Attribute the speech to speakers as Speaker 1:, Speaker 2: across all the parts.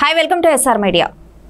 Speaker 1: Hi, welcome to SR Media.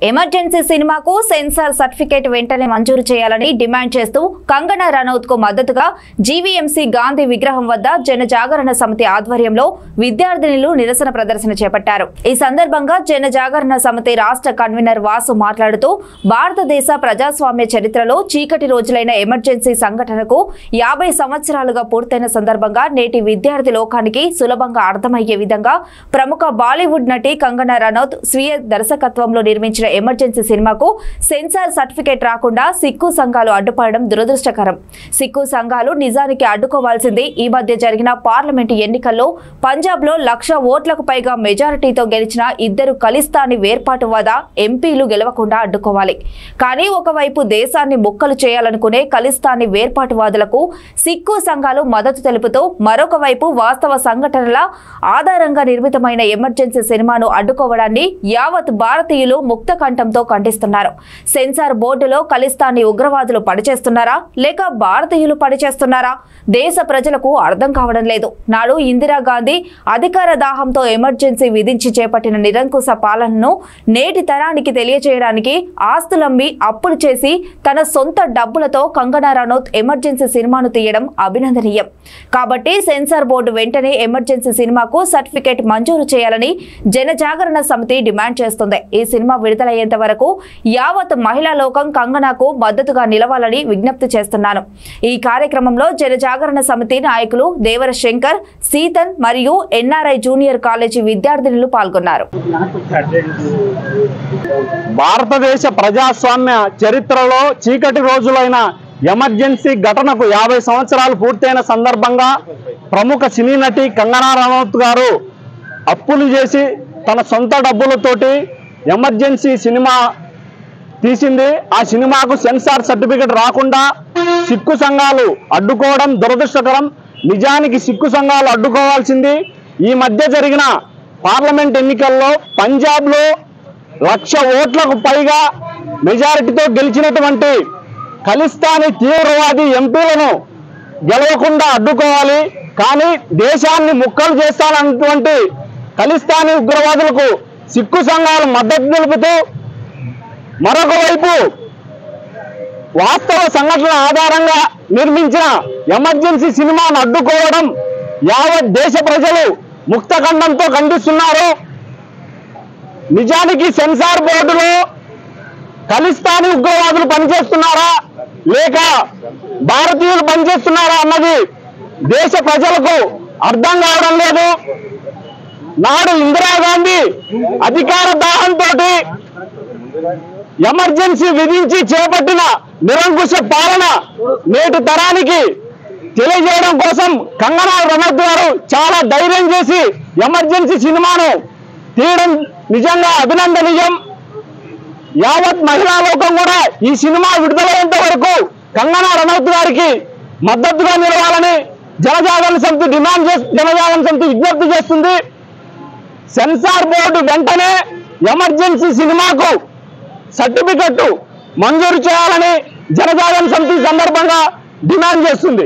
Speaker 1: Emergency సినిమాకు censor certificate వెంటనే మంజూరు చేయాలని డిమాండ్ చేస్తూ కంగనా రనౌత్ కు మద్దతుగా జీవీఎంసీ గాంధీ విగ్రహం వద్ద జన జాగరణ సమితి ఆధ్వర్యంలో విద్యార్థినులు నిరసన ప్రదర్శన చేపట్టారు. ఈ సందర్భంగా జన జాగరణ సమితి రాష్ట్ర కన్వీనర్ వాసు మాట్లాడుతూ భారతదేశ ప్రజాస్వామ్య చరిత్రలో చీకటి రోజులైన ఎమర్జెన్సీ సంఘటనకు 50 సంవత్సరాలుగా పూర్తయిన సందర్భంగా నేటి విద్యార్థి లోకానికి సులభంగా అర్థమయ్యే విధంగా ప్రముఖ బాలీవుడ్ నటి కంగనా రనౌత్ స్వీయ దర్శకత్వంలో నిర్మించిన ఎమర్జెన్సీ సినిమాకు సెన్సార్ సర్టిఫికేట్ రాకుండా సిక్కు సంఘాలు అడ్డుపడడం దురదృష్టకరం. సిక్కు సంఘాలు నిజానికి అడ్డుకోవాల్సింది ఈ మధ్య జరిగిన పార్లమెంటు ఎన్నికల్లో పంజాబ్ లో 1,00,000 ఓట్లకు పైగా మెజారిటీతో గెలిచిన 2 ఖలిస్తానీ వేర్పాటువాద ఎంపీలు గెలవకుండా అడ్డుకోవాలి. కానీ ఒకవైపు దేశాన్ని ముక్కలు చేయాలనుకునే ఖలిస్తానీ వేర్పాటువాదులకు సిక్కు సంఘాలు మద్దతు తెలుపుతూ మరొక వైపు వాస్తవ సంఘటనల ఆధారంగా నిర్మితమైన ఎమర్జెన్సీ సినిమాను అడ్డుకోవడాన్ని యావత్ భారతీయులు ముక్త కంఠంతో ఖండిస్తున్నారు. సెన్సార్ బోర్డులో ఖలిస్తానీ ఉగ్రవాదులు పనిచేస్తున్నారా లేక భారతీయులు పనిచేస్తున్నారా దేశ ప్రజలకు అర్థం కావడం లేదు. నాడు ఇందిరాగాంధీ అధికార దాహంతో ఎమర్జెన్సీ విధించి చేపట్టిన నిరంకుశ పాలనను నేటి తరానికి తెలియజేయడానికి ఆస్తులమ్మి అప్పులు చేసి తన సొంత డబ్బులతో కంగనా రనౌత్ ఎమర్జెన్సీ సినిమాను తీయడం అభినందనీయం. కాబట్టి సెన్సార్ బోర్డు వెంటనే ఎమర్జెన్సీ సినిమాకు సర్టిఫికేట్ మంజూరు చేయాలని జనజాగరణ సమితి డిమాండ్ చేస్తుంది. ఈ సినిమా విడుదలయ్యేంత వరకు యావత్ మహిళా లోకం కంగనాకు మద్దతుగా నిలవాలని విజ్ఞప్తి చేస్తున్నాను. ఈ కార్యక్రమంలో జనజాగరణ సమితి నాయకులు దేవర శంకర్, సీతన్ మరియు ఎన్ఆర్ఐ జూనియర్ కాలేజీ విద్యార్థినులు పాల్గొన్నారు.
Speaker 2: భారతదేశ ప్రజాస్వామ్య చరిత్రలో చీకటి రోజులైన ఎమర్జెన్సీ ఘటనకు 50 సంవత్సరాలు పూర్తయిన సందర్భంగా ప్రముఖ సినీ నటి కంగనా రనౌత్ గారు అప్పులు చేసి తన సొంత డబ్బులతోటి ఎమర్జెన్సీ సినిమా తీసింది. ఆ సినిమాకు సెన్సార్ సర్టిఫికెట్ రాకుండా సిక్కు సంఘాలు అడ్డుకోవడం దురదృష్టకరం. నిజానికి సిక్కు సంఘాలు అడ్డుకోవాల్సింది ఈ మధ్య జరిగిన పార్లమెంట్ ఎన్నికల్లో పంజాబ్లో 1,00,000 ఓట్లకు పైగా మెజారిటీతో గెలిచినటువంటి ఖలిస్తానీ తీవ్రవాది ఎంపీలను గెలవకుండా అడ్డుకోవాలి. కానీ దేశాన్ని ముక్కలు చేస్తానన్నటువంటి ఖలిస్తానీ ఉగ్రవాదులకు సిక్కు సంఘాలు మద్దతు తెలుపుతూ మరొక వైపు వాస్తవ సంఘటనల ఆధారంగా నిర్మించిన ఎమర్జెన్సీ సినిమాను అడ్డుకోవడం యావత్ దేశ ప్రజలు ముక్తఖండంతో ఖండిస్తున్నారు. నిజానికి సెన్సార్ బోర్డులో ఖలిస్తానీ ఉగ్రవాదులు పనిచేస్తున్నారా లేక భారతీయులు పనిచేస్తున్నారా అన్నది దేశ ప్రజలకు అర్థం కావడం లేదు. నాడు ఇందిరాగాంధీ అధికార దాహంతో ఎమర్జెన్సీ విధించి చేపట్టిన నిరంకుశ పాలన నేటి తరానికి తెలియజేయడం కోసం కంగనా రనౌత్ గారు చాలా ధైర్యం చేసి ఎమర్జెన్సీ సినిమాను తీయడం నిజంగా అభినందనీయం. యావత్ మహిళా లోకం కూడా ఈ సినిమా విడుదలయ్యేంత వరకు కంగనా రనౌత్ గారికి మద్దతుగా నిలవాలని జనజాగరణ సమితి విజ్ఞప్తి చేస్తుంది. సెన్సార్ బోర్డు వెంటనే ఎమర్జెన్సీ సినిమాకు సర్టిఫికెట్ మంజూరు చేయాలని జనజాగరణ సమితి సందర్భంగా డిమాండ్ చేస్తుంది.